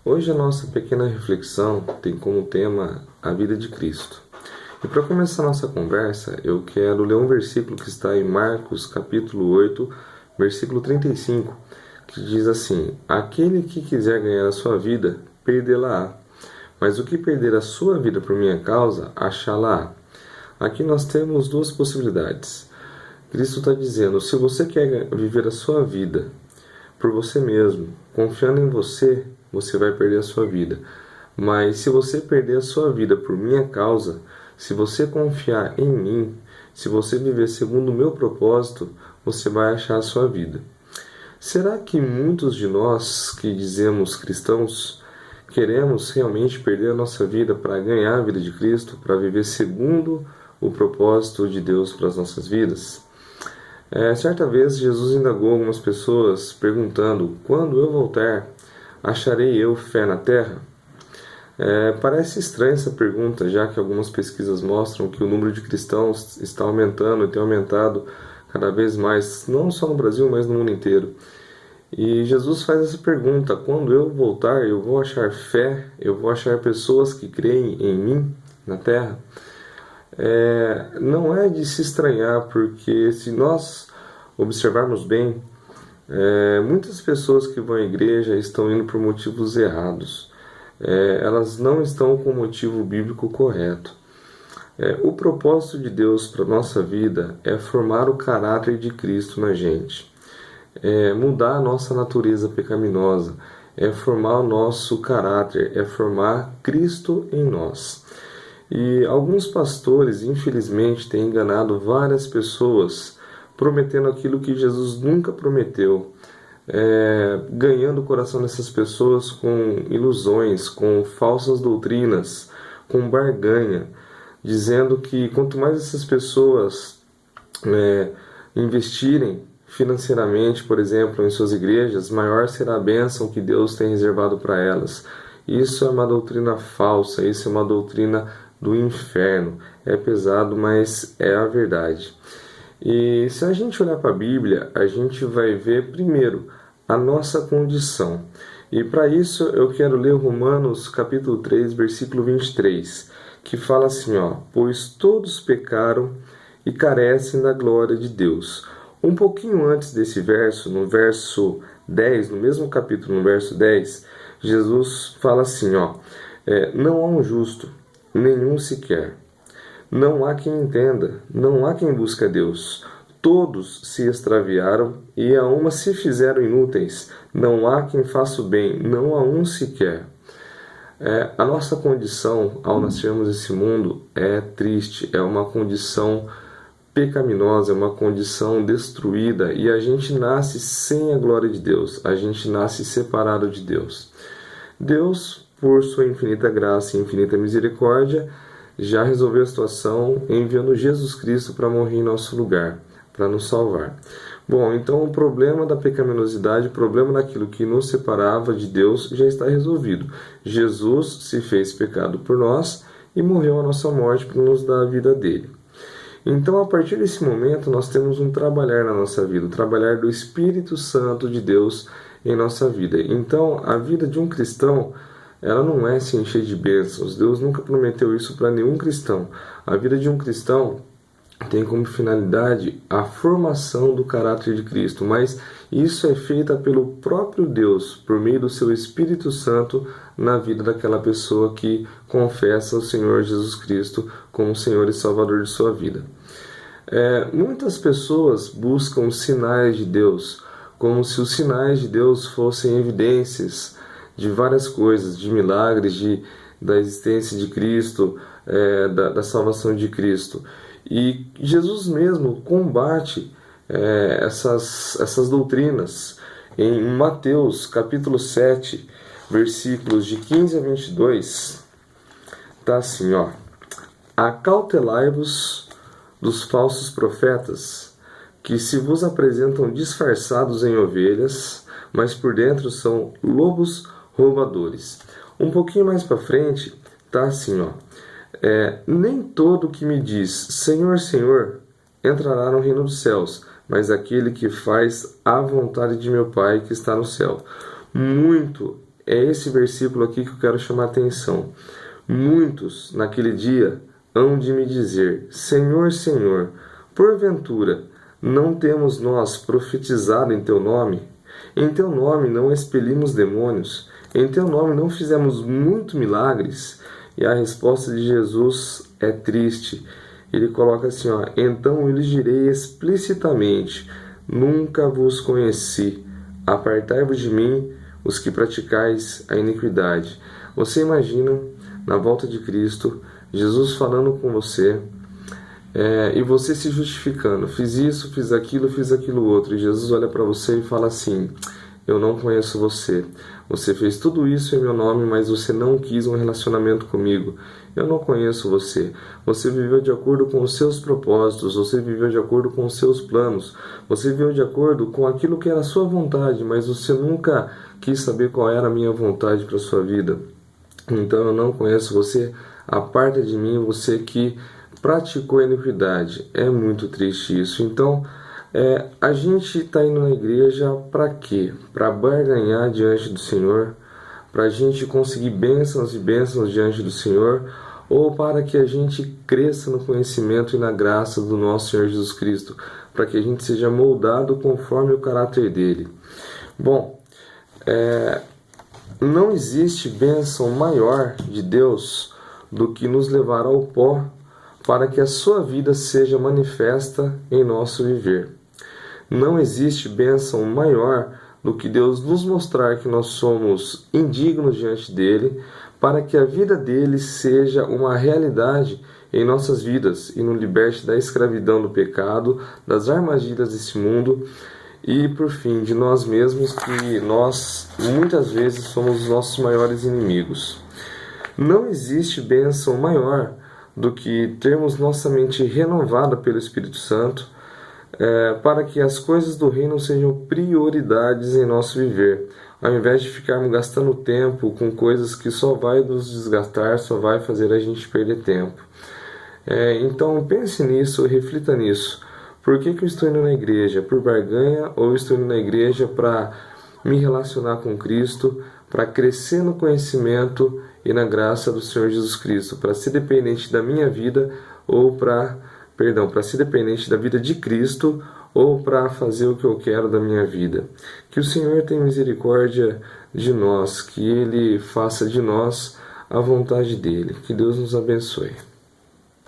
Hoje a nossa pequena reflexão tem como tema a vida de Cristo. E para começar a nossa conversa, eu quero ler um versículo que está em Marcos capítulo 8, versículo 35, que diz assim: Aquele que quiser ganhar a sua vida, perdê-la-á. Mas o que perder a sua vida por minha causa, achá-la-á. Aqui nós temos duas possibilidades. Cristo está dizendo, se você quer viver a sua vida por você mesmo, confiando em você, você vai perder a sua vida. Mas se você perder a sua vida por minha causa, se você confiar em mim, se você viver segundo o meu propósito, você vai achar a sua vida. Será que muitos de nós que dizemos cristãos queremos realmente perder a nossa vida para ganhar a vida de Cristo, para viver segundo o propósito de Deus para as nossas vidas? Certa vez Jesus indagou algumas pessoas perguntando: quando eu voltar, acharei eu fé na terra? Parece estranha essa pergunta, já que algumas pesquisas mostram que o número de cristãos está aumentando e tem aumentado cada vez mais, não só no Brasil, mas no mundo inteiro. E Jesus faz essa pergunta: quando eu voltar, eu vou achar fé, eu vou achar pessoas que creem em mim na terra? Não é de se estranhar, porque se nós observarmos bem, muitas pessoas que vão à igreja estão indo por motivos errados. Elas não estão com o motivo bíblico correto. O propósito de Deus para a nossa vida é formar o caráter de Cristo na gente, mudar a nossa natureza pecaminosa, é formar o nosso caráter, é formar Cristo em nós. E alguns pastores, infelizmente, têm enganado várias pessoas, prometendo aquilo que Jesus nunca prometeu, ganhando o coração dessas pessoas com ilusões, com falsas doutrinas, com barganha, dizendo que quanto mais essas pessoas investirem financeiramente, por exemplo, em suas igrejas, maior será a bênção que Deus tem reservado para elas. Isso é uma doutrina falsa, isso é uma doutrina do inferno. É pesado, mas é a verdade. E se a gente olhar para a Bíblia, a gente vai ver primeiro a nossa condição. E para isso eu quero ler Romanos capítulo 3, versículo 23, que fala assim, pois todos pecaram e carecem da glória de Deus. Um pouquinho antes desse verso, no verso 10, no mesmo capítulo, no verso 10, Jesus fala assim, não há um justo, nenhum sequer. Não há quem entenda, não há quem busque a Deus. Todos se extraviaram e a uma se fizeram inúteis. Não há quem faça o bem, não há um sequer. A nossa condição ao nascermos nesse mundo é triste, é uma condição pecaminosa, é uma condição destruída, e a gente nasce sem a glória de Deus, a gente nasce separado de Deus. Deus, por sua infinita graça e infinita misericórdia, já resolveu a situação enviando Jesus Cristo para morrer em nosso lugar, para nos salvar. Bom, então o problema da pecaminosidade, o problema daquilo que nos separava de Deus já está resolvido. Jesus se fez pecado por nós e morreu a nossa morte para nos dar a vida dele. Então, a partir desse momento, nós temos um trabalhar na nossa vida, o trabalhar do Espírito Santo de Deus em nossa vida. Então, a vida de um cristão, ela não é se encher de bênçãos. Deus nunca prometeu isso para nenhum cristão. A vida de um cristão tem como finalidade a formação do caráter de Cristo, mas isso é feita pelo próprio Deus, por meio do seu Espírito Santo na vida daquela pessoa que confessa o Senhor Jesus Cristo como Senhor e Salvador de sua vida. Muitas pessoas buscam sinais de Deus, como se os sinais de Deus fossem evidências de várias coisas, de milagres, da existência de Cristo, da salvação de Cristo. E Jesus mesmo combate essas doutrinas. Em Mateus capítulo 7, versículos de 15 a 22, está assim, acautelai-vos dos falsos profetas, que se vos apresentam disfarçados em ovelhas, mas por dentro são lobos roubadores. Um pouquinho mais para frente, está assim, nem todo que me diz Senhor, Senhor, entrará no reino dos céus, mas aquele que faz a vontade de meu Pai que está no céu. Muito é esse versículo aqui que eu quero chamar a atenção. Muitos, naquele dia, hão de me dizer: Senhor, Senhor, porventura, não temos nós profetizado em Teu nome? Em Teu nome não expelimos demônios? Em Teu nome não fizemos muitos milagres? E a resposta de Jesus é triste. Ele coloca assim, então eu lhes direi explicitamente: nunca vos conheci. Apartai-vos de mim, os que praticais a iniquidade. Você imagina, na volta de Cristo, Jesus falando com você, e você se justificando: fiz isso, fiz aquilo outro. E Jesus olha para você e fala assim: eu não conheço você. Você fez tudo isso em meu nome, mas você não quis um relacionamento comigo. Eu não conheço você. Você viveu de acordo com os seus propósitos, você viveu de acordo com os seus planos, você viveu de acordo com aquilo que era a sua vontade, mas você nunca quis saber qual era a minha vontade para a sua vida. Então eu não conheço você. Aparta de mim, você que praticou a iniquidade. É muito triste isso. Então, a gente está indo na igreja para quê? Para barganhar diante do Senhor, para a gente conseguir bênçãos e bênçãos diante do Senhor, ou para que a gente cresça no conhecimento e na graça do nosso Senhor Jesus Cristo, para que a gente seja moldado conforme o caráter dele. Bom, não existe bênção maior de Deus do que nos levar ao pó para que a sua vida seja manifesta em nosso viver. Não existe bênção maior do que Deus nos mostrar que nós somos indignos diante dele, para que a vida dele seja uma realidade em nossas vidas e nos liberte da escravidão do pecado, das armadilhas desse mundo e, por fim, de nós mesmos, que nós muitas vezes somos os nossos maiores inimigos. Não existe bênção maior do que termos nossa mente renovada pelo Espírito Santo, para que as coisas do reino sejam prioridades em nosso viver, ao invés de ficarmos gastando tempo com coisas que só vai nos desgastar, só vai fazer a gente perder tempo. Então pense nisso, reflita nisso. Por que eu estou indo na igreja? Por barganha ou estou indo na igreja para me relacionar com Cristo, para crescer no conhecimento e na graça do Senhor Jesus Cristo, para ser dependente da minha vida ou para ser dependente da vida de Cristo ou para fazer o que eu quero da minha vida. Que o Senhor tenha misericórdia de nós, que Ele faça de nós a vontade dEle. Que Deus nos abençoe.